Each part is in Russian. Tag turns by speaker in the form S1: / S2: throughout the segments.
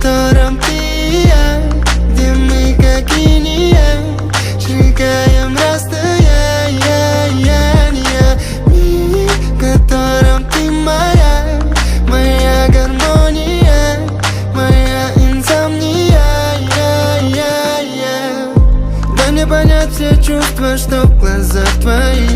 S1: котором ты и я, где мы как инь и янь, сжигаем расстояние. Мир, в котором ты моя, моя гармония, моя инсомния. Дай мне понять все чувства, что в глазах твоих.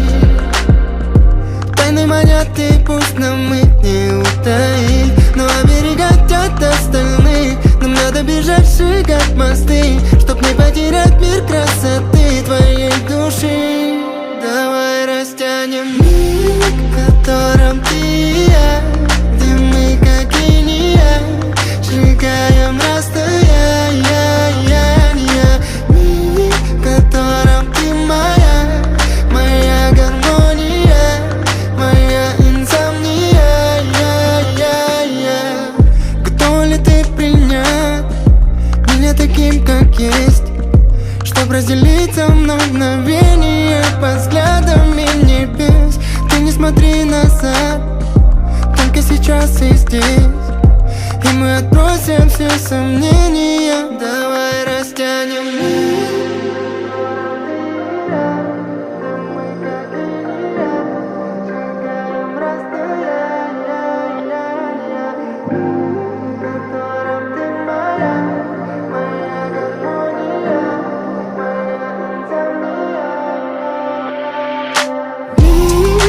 S1: Тайны манят, и пусть нам их не утаить, но оберегать от остальных нам надо бежать, сжигать мосты, чтоб не потерять мир красоты твоей души. Давай растянем миг, в котором ты и я, где мы как инь и янь, сжигаем расстояние. Миг, в котором ты моя, моя гармония, моя инсомния. Готова ли ты принять меня таким, как есть, чтоб разделить со мной мгновение под взглядами небес? Ты не смотри назад, только сейчас и здесь, и мы отбросим все сомнения. Давай растянем мир.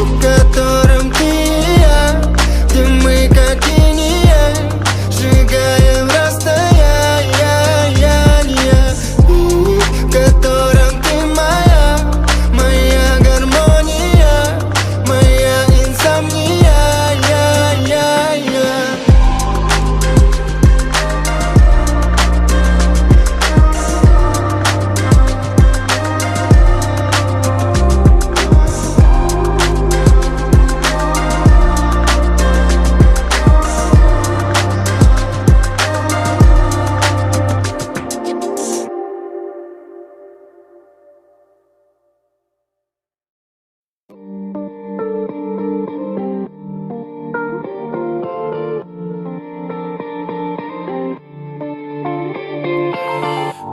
S1: В котором ты и я, где мы как инь и янь, сжигаем расстояние. В котором ты моя, моя гармония, моя инсомния.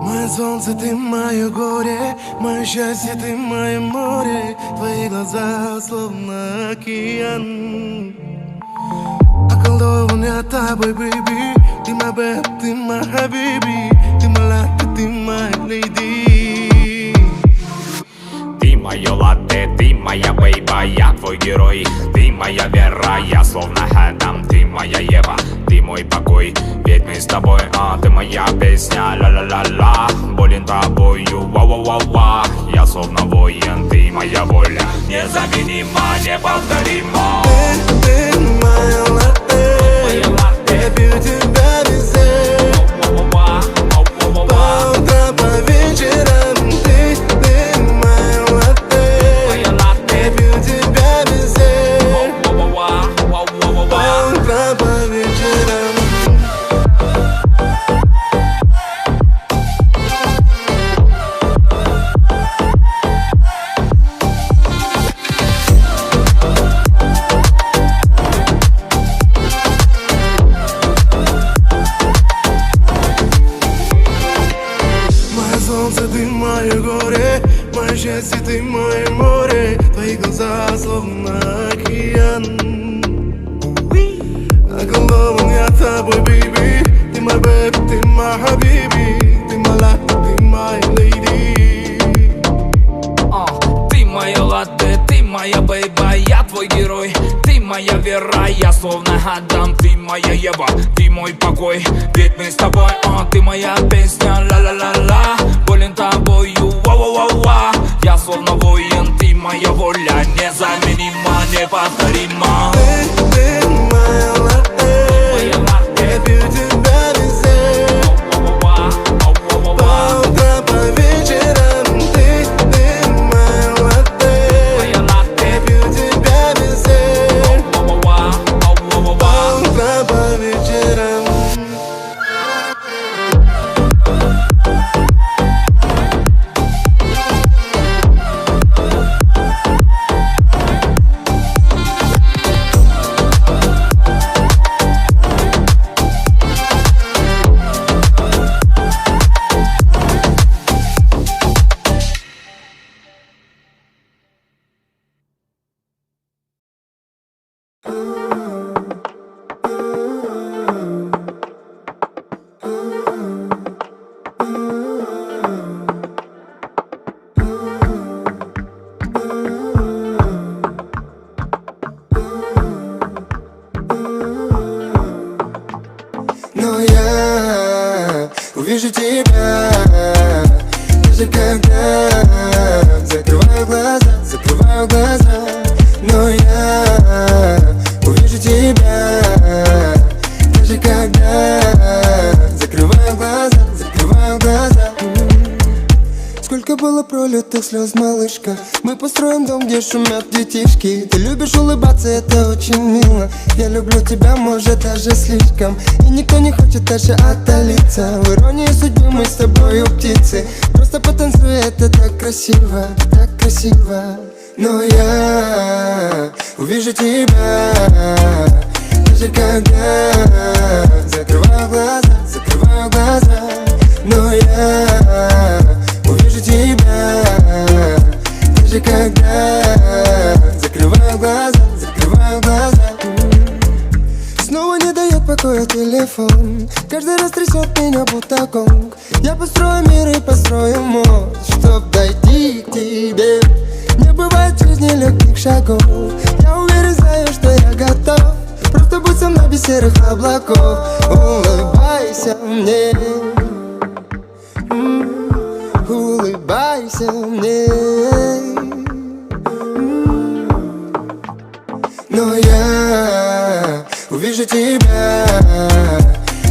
S2: Мое солнце, ты мое горе, мое счастье, ты мое море. Твои глаза словно океан. Околдован я тобой, baby. Ты мой бэб, ты мой хабиби, ты моя латте, ты моя леди.
S3: Ты моя латте, ты моя бейба, я твой герой. Ты моя вера, я словно Адам. Ты моя Ева, ты мой покой. Ведь мы с тобой, ты моя песня, ла-ла-ла-ла. Болен тобою, ва-ва-ва-ва. Я словно воин, ты моя воля. Незаменима, неповторима.
S2: Ты моя латте, я пью тебя везде. По утрам, по вечерам. Ты моя латте, я пью тебя везде. По утрам, по вечерам. Солнце, ты мое горе, мое счастье, ты мое море. Твои глаза словно океан. Околдован я тобой, baby. Ты мой бэб, ты мой хабиби, ты моя латте, ты моя леди.
S3: Ты моя латте, ты моя бейба, я твой герой. Ты моя вера, я словно Адам. Ты моя Ева, ты мой покой. Ведь мы с тобой, ты моя песня, ла-ла-ла-ла. Болен тобою, ва-ва-ва-ва. Я словно воин, ты моя воля. Незаменима, неповторима.
S2: Ты моя латте, я пью тебя везде. По утрам, по вечерам. Ты моя латте, я пью тебя везде. По утрам, по вечерам.
S1: Но я увижу тебя, даже когда закрываю глаза. Но я увижу тебя, даже когда закрываю глаза. Сколько было пролитых слез, малышка. Мы построим дом, где шумят детишки. Ты любишь улыбаться, это очень мило. Я люблю тебя, может, даже слишком. И никто не хочет дальше отдалиться. В иронии судьбы мы с тобою птицы. Просто потанцуй, это так красиво, так красиво. Но я увижу тебя, даже когда закрываю глаза. Но я увижу тебя, даже когда закрываю глаза. Снова не дает покоя телефон. Каждый раз трясет меня будто гонг. Я построю мир и построю мост, чтоб дойти к тебе. Не бывает в жизни легких шагов. Я уверен, знаю, что я готов. Просто будь со мной без серых облаков. Улыбайся мне, улыбайся мне. Но я увижу тебя,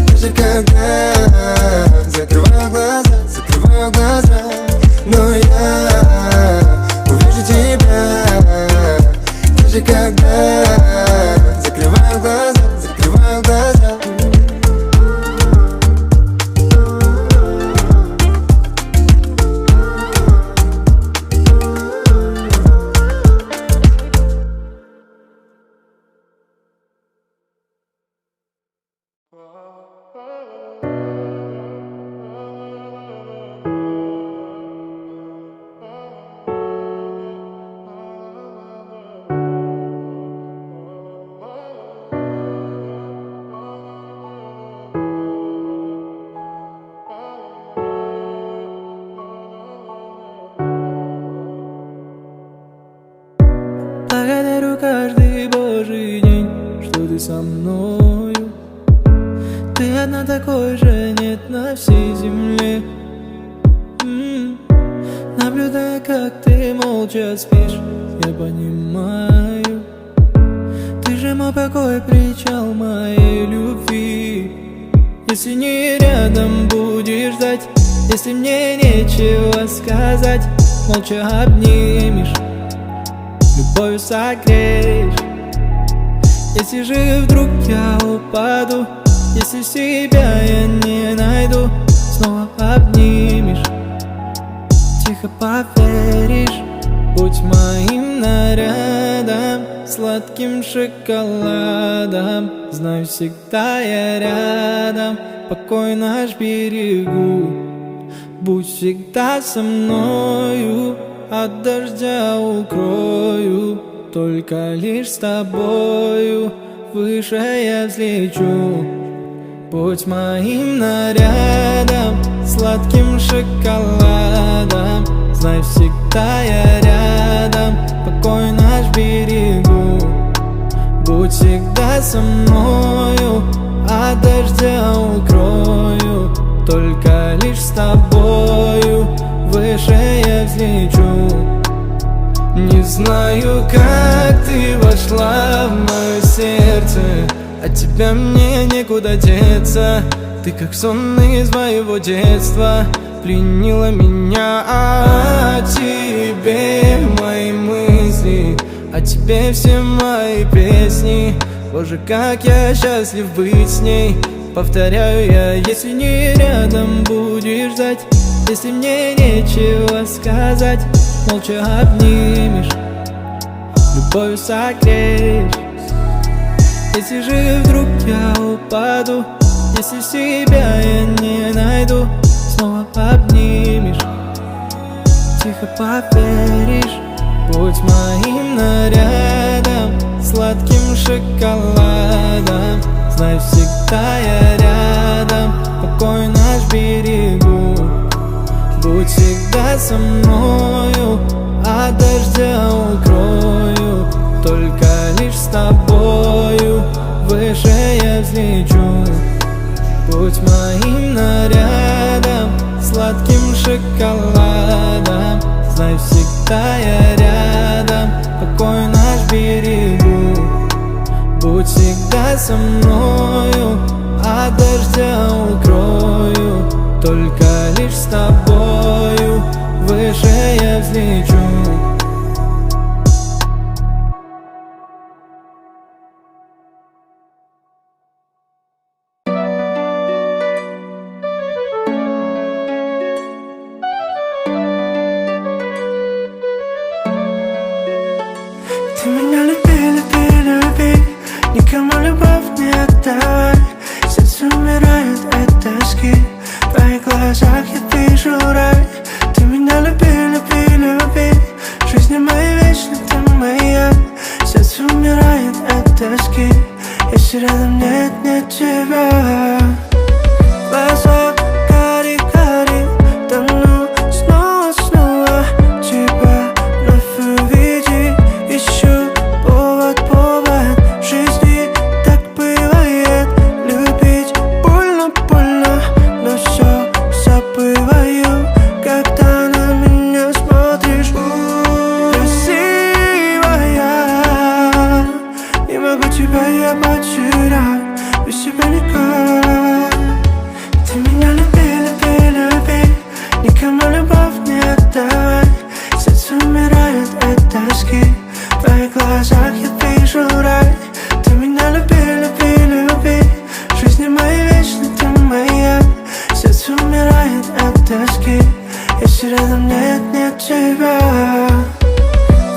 S1: даже когда закрываю глаза. Но я увижу тебя, даже когда закрываю глаза.
S4: Благодарю каждый божий день, что ты со мною. Ты одна, такой же нет на всей земле. Наблюдая, как ты молча спишь, я понимаю, ты же мой покой, причал моей любви. Если не рядом будешь ждать, если мне нечего сказать, молча обнимешь, любовью согреешь. Если же вдруг я упаду, если себя я не найду, снова обнимешь, тихо поверишь. Будь моим нарядом, сладким шоколадом. Знаю, всегда я рядом, покой наш берегу. Будь всегда со мною, от дождя укрою. Только лишь с тобою выше я взлечу. Будь моим нарядом, сладким шоколадом. Знай, всегда я рядом, покой наш берегу. Будь всегда со мною, от дождя укрою. Только лишь с тобою выше я взлечу. Не знаю, как ты вошла в мое сердце, от тебя мне некуда деться. Ты как сон из моего детства, пленила меня. О тебе мои мысли, о тебе все мои песни. Боже, как я счастлив быть с ней. Повторяю я, если не рядом будешь ждать, если мне нечего сказать, молча обнимешь, любовью согреешь. Если же вдруг я упаду, если себя я не найду, снова обнимешь, тихо поверишь. Будь моим нарядом, сладким шоколадом. знай, всегда я рядом, покой наш берегу. Будь всегда со мною, от дождя укрою. Только лишь с тобою выше я взлечу. Будь моим нарядом, сладким шоколадом. Знай, всегда я рядом, покой наш берегу. Будь всегда со мною, от дождя укрою. Только лишь с тобою выше я взлечу.
S5: Ты меня люби, люби, люби, никому любовь не отдавай. Сердце умирает от тоски, в твоих глазах я вижу рай. Ты меня люби, люби, люби, в жизни моей вечно ты моя. Сердце умирает от тоски, если рядом нет тебя. Глаза кари-кари, тону снова тебя вновь увидеть. Ищу повод, в жизни так бывает. Любить больно, но все забываю, когда на меня смотришь. Красивая, не могу тебя я потерять, без тебя никак. Ты меня люби, люби, люби, никому любовь не отдавай. Сердце умирает от тоски, в твоих глазах я вижу рай. Ты меня люби, люби, люби, в жизни моей вечно ты моя. Сердце умирает от тоски, если рядом нет тебя.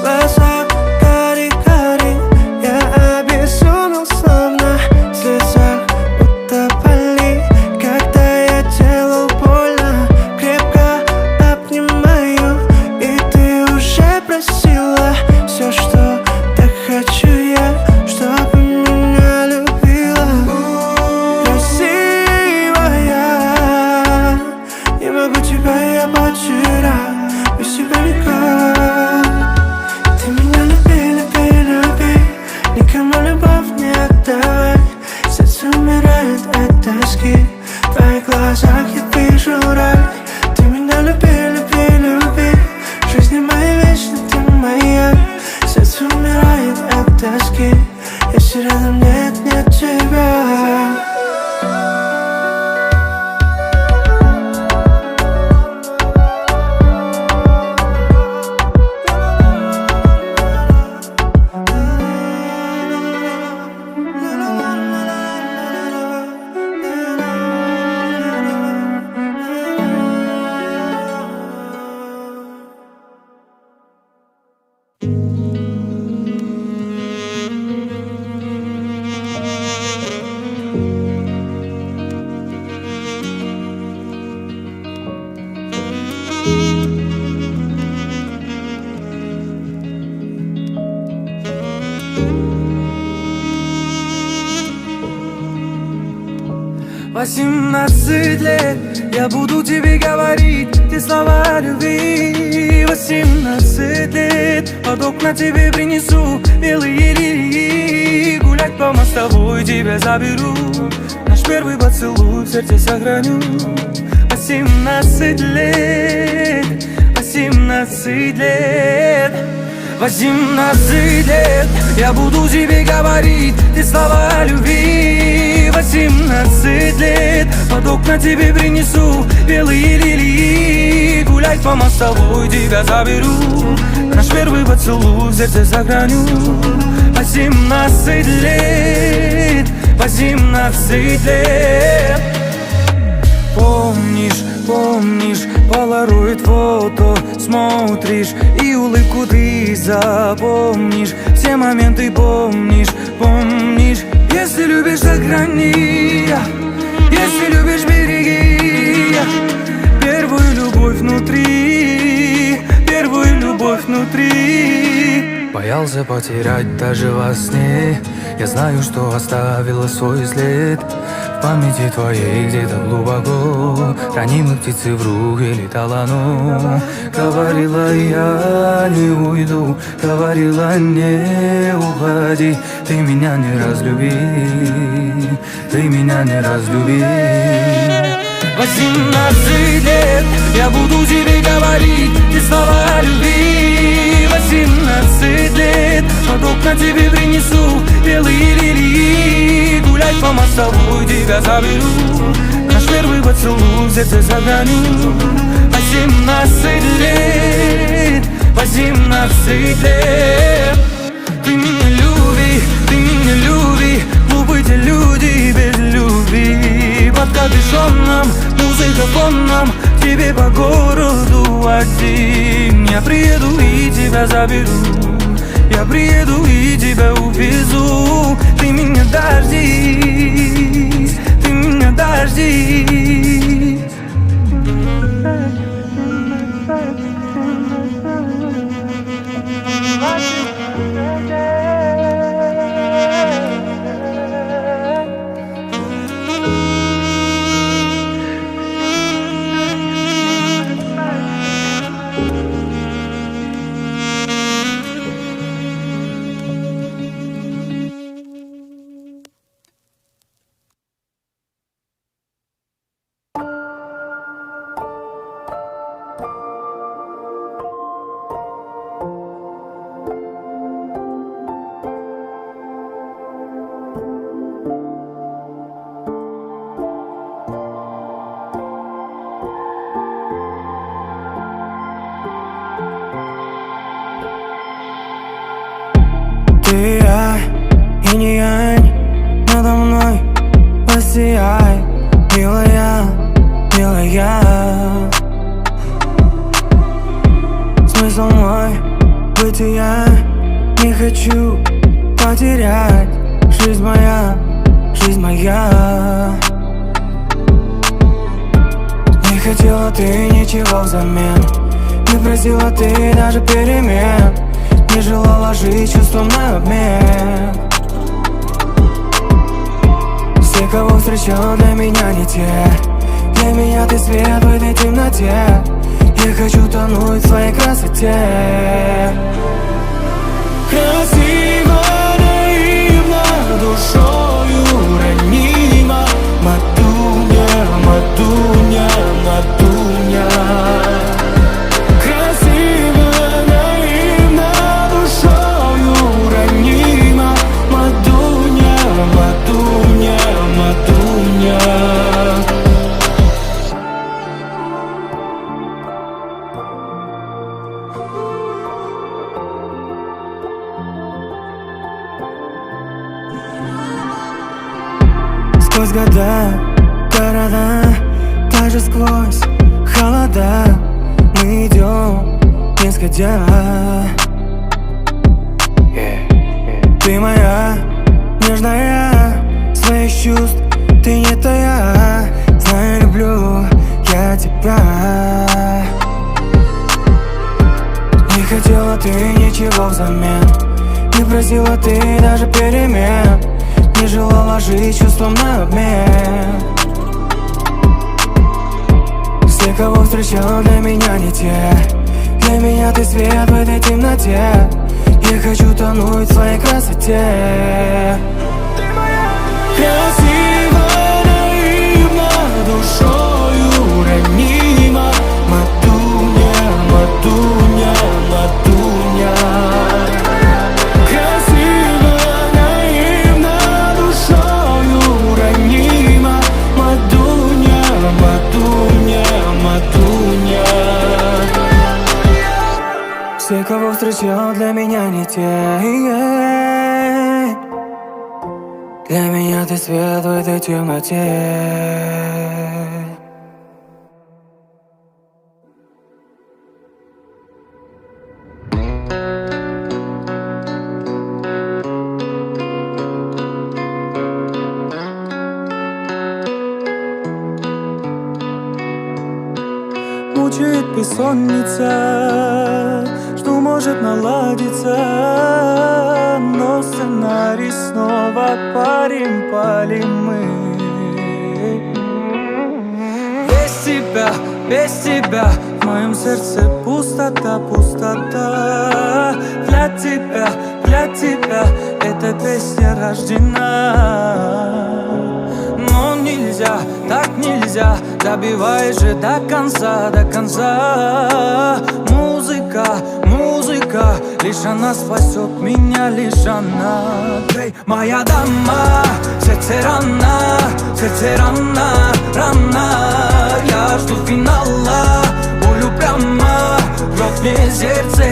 S5: Глаза кари-кари, я обезумел словно в слезах утопали. Когда я делал больно, крепко обнимаю. И ты уже просила все, что так хочу я, чтобы меня любила. Красивая, не могу тебя я потерять, без тебя никак. Ты меня люби, люби, люби, никому любовь не отдавай. Сердце умирает от тоски, в твоих глазах я вижу рай. Ты меня люби, люби, люби, в жизни моей вечно ты моя. Сердце умирает от тоски, если рядом нет тебя.
S4: Восемнадцать лет я буду тебе говорить те слова любви. 18 лет под окна тебе принесу белые лилии. Гулять по мостовой тебя заберу, наш первый поцелуй в сердце сохраню. 18 лет, 18 лет, 18 лет я буду тебе говорить те слова любви. 18 лет под окна тебе принесу белые лилии. Гулять по мостовой тебя заберу, наш первый поцелуй в сердце сохраню. 18 лет, 18 лет. Помнишь, помнишь, полароид фото смотришь, и улыбку ты запомнишь. Все моменты помнишь, помнишь. Если любишь, сохрани, если любишь, береги первую любовь внутри, первую любовь внутри. Боялся потерять даже во сне. Я знаю, что оставила свой след в памяти твоей где-то глубоко. Ранимой птицы в руке летала, но говорила я не уйду, говорила не уходи. Ты меня не разлюби, ты меня не разлюби.
S5: 18 лет я буду тебе говорить те слова о любви. 18 лет под окна тебе принесу белые лилии. Гулять по мостовой тебя заберу, наш первый поцелуй в сердце сохраню. 18 лет, 18 лет. Ты меня люби, ты меня люби. Глупы те люди без любви. Под капюшоном, музыка фоном, тебе по городу один. Я приеду и тебя заберу, я приеду и тебя увезу. Ты меня дождись, ты меня дождись. Ты я и не янь, надо мной воссияй, милая, милая. Смысл мой бытия не хочу потерять. Жизнь моя, жизнь моя. Не хотела ты ничего взамен, не просила ты даже перемен. Не желала жить чувством на обмен. Все, кого встречал, для меня не те. Для меня ты свет в этой темноте. Я хочу тонуть в своей красоте. Красиво, наивно, душою ранима. Матуня, матуня, матуня. Сквозь года, города, даже сквозь холода мы идем, не сходя. Ты моя, нежная, своих чувств ты не тая. Знаю, люблю я тебя. Не хотела ты ничего взамен, не просила ты даже перемен. Не желала жить чувством на обмен. Все, кого встречал, для меня не те. Для меня ты свет в этой темноте. Я хочу тонуть в своей красоте. Красиво, наивно, душою ранима. Матуня, матуня, матуня. Все, кого встречал, для меня не те. Для меня ты свет в этой темноте. Мучает бессонница, жду мой
S4: может наладиться, но сценарий снова палим мы. Без тебя в моем сердце пустота, пустота. Для тебя эта песня рождена. Но нельзя, так нельзя, добивай же до конца, до конца. Музыка, лишь она спасет меня, лишь она. Эй, моя дама, сердце рана, рана. Я жду финала, болю прямо рвет мне сердце.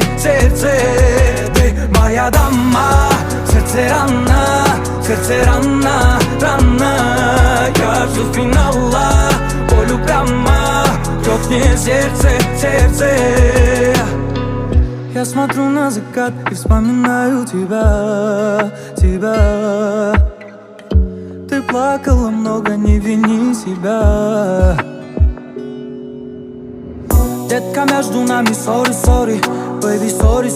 S4: Эй, моя дама, сердце рана, рана. Я жду финала, болю прямо рвет мне сердце. Я смотрю на закат и вспоминаю тебя. Ты плакала много, не вини себя. Детка, между нами sorry, baby, sorry.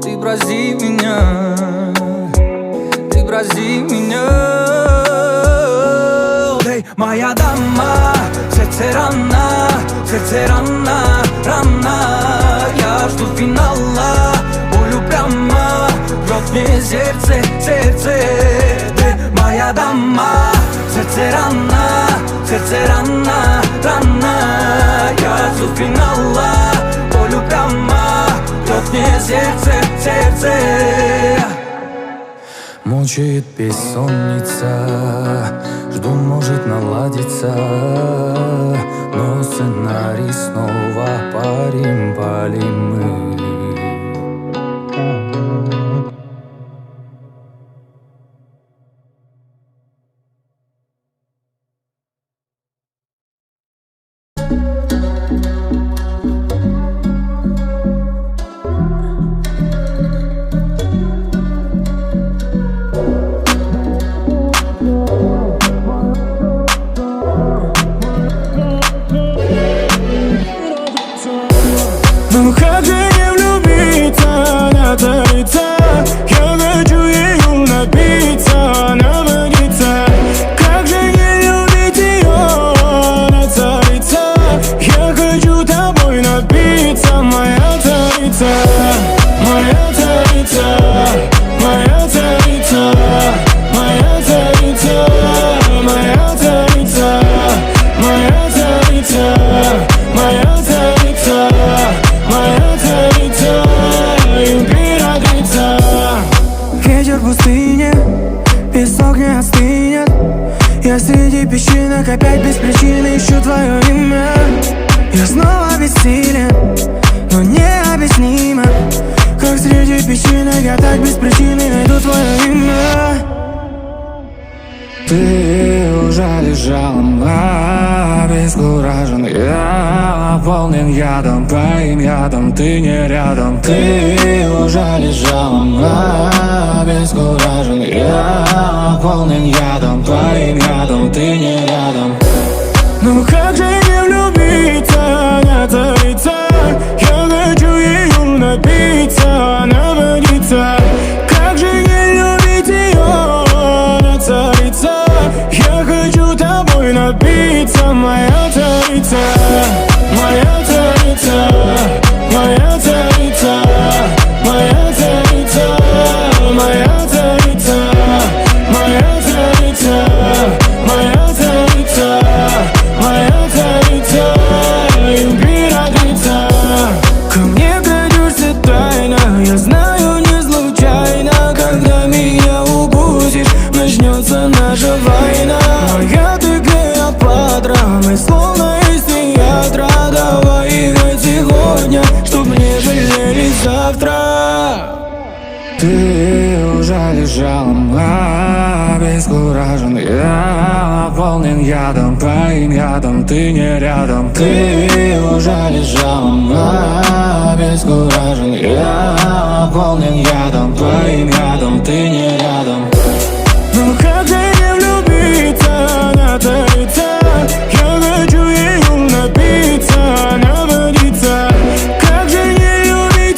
S4: Ты брази меня. Эй, моя дама, сердце рана, рана. Я жду финала, болю прямо рвет мне сердце. Эй, моя дама, сердце рана, рана. Я жду финала, болю прямо рвет мне сердце. Мучает бессонница, жду, может наладиться, но сценарий снова палим мы.
S5: Ну как же не влюбиться, наториться? Я хочу ее напиться, наводиться. Как же не любить ее, наториться? Я хочу тобой напиться, моя царица, моя царица, моя царица, моя царица, моя царица, моя царица, моя царица, моя царица, императрица. Ветер в пустыне, песок не остынет. Я среди песчинок опять без причины ищу твое имя. Я снова бессилен, но необъяснимо, как среди песчинок я так без причины найду твое имя. Ты уже лежала, обескуражен. Я наполнен ядом, твоим ядом, ты не рядом. Ты уже лежала, обескуражен. Я наполнен ядом, твоим ядом, ты не рядом. Ну как же не влюбиться, наториться? Я хочу ее напиться, наводиться. Как же не любить ее, царица? Я хочу тобой напиться, моя царица, моя царица, моя царица, моя царица, моя царица, моя царица, моя царица, моя царица, императрица. Ко мне крадешься тайно, я знаю не случайно. Когда меня укусишь, начнется наша война. Моя ты Клеопатра, мы словно из театра. Давай играть сегодня, чтоб не жалели завтра. Ты уже лежала, обескуражен. Я наполнен ядом, твоим ядом, ты не рядом. Ты уже лежала, обескуражен. Я наполнен ядом, твоим ядом, ты не рядом. Ну как же не влюбиться, наториться? Я хочу ее напиться, наводиться. Как же не любить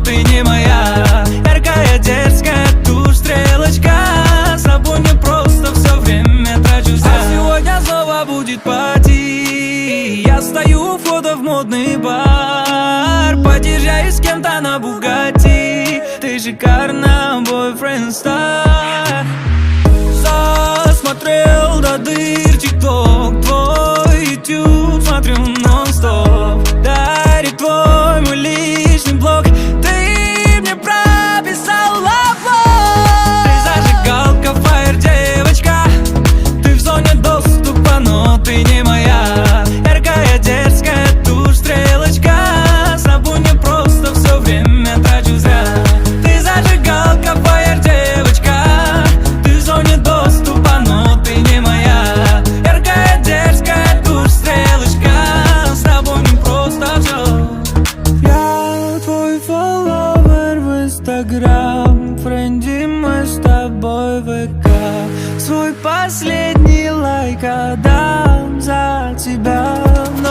S4: ты не моя. Яркая, дерзкая, тушь, стрелочка. С тобой не просто, все время трачу зря. А сегодня снова будет пати. Я стою у входа в модный бар, подъезжаю с кем-то на Бугатти. Ты шикарна, бойфренд стар. Засмотрел до дыр тикток твой, ютуб смотрю нон-стоп. Дарит твой мой личный блог. Ты мне прописал лавлог. Ты зажигалка, фаер, девочка. Ты в зоне доступа, но ты не моя. Яркая, дерзкая, тушь, стрелочка. С тобой не просто, все время трачу зря. Ты зажигалка, фаер, девочка. Ты в зоне доступа, но ты не моя. Яркая, дерзкая, тушь, стрелочка. С тобой не просто все. Я твой фолловер в Инстаграм, френди мы с тобой в ВК. Свой последний лайк отдам за тебя, но...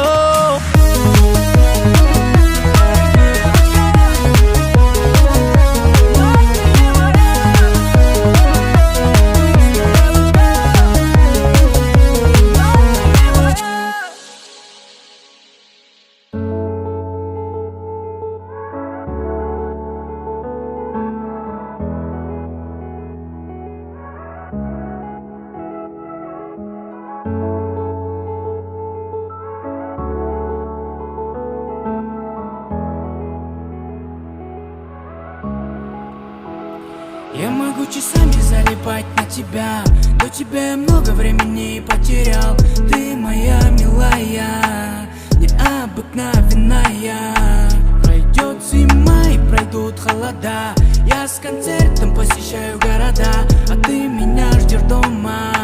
S6: Я могу часами залипать на тебя. До тебя я много времени потерял. Ты моя милая, необыкновенная. Пройдет зима и пройдут холода. Я с концертом посещаю города, а ты меня ждешь дома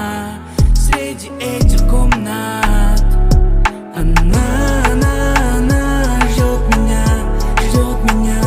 S6: среди этих комнат. Она ждет меня, ждет меня.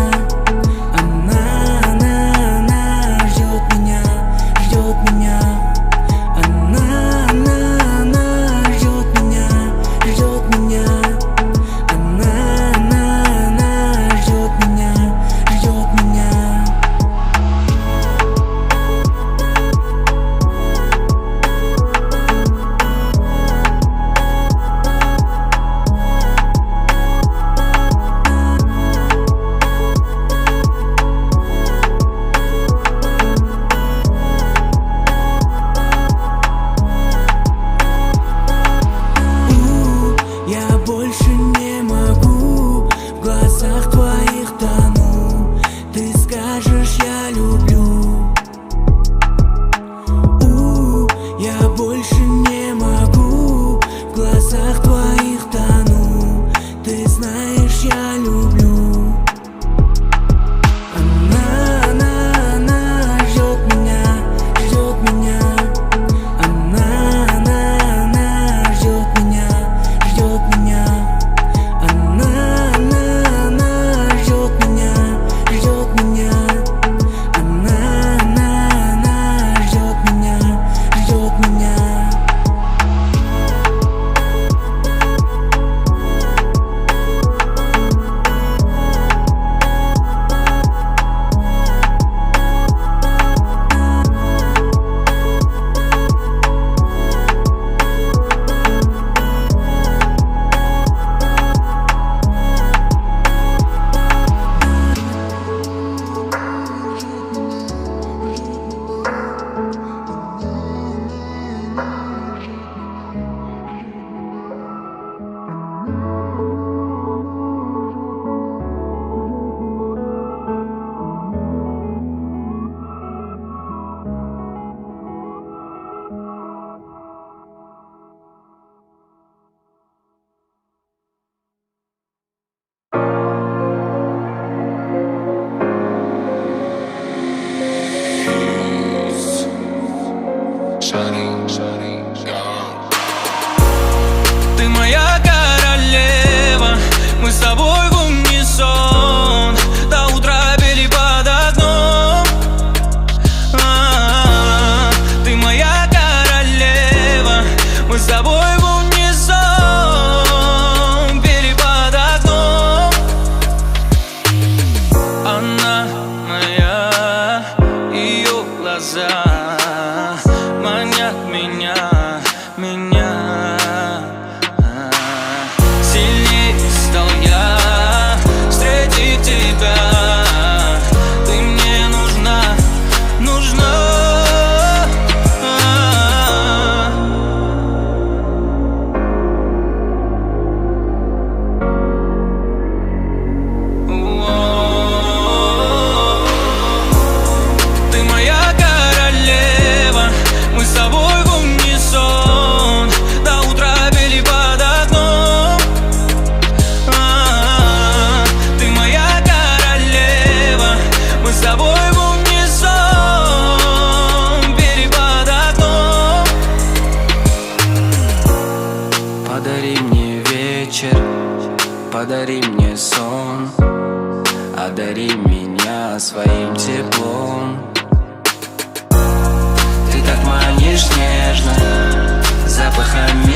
S4: Ты моя королева, мы с тобой в унисон. До утра пели под окном. Ты моя королева, мы с тобой в унисон. Пели под окном.
S7: одари меня своим теплом. Ты так манишь нежно запахами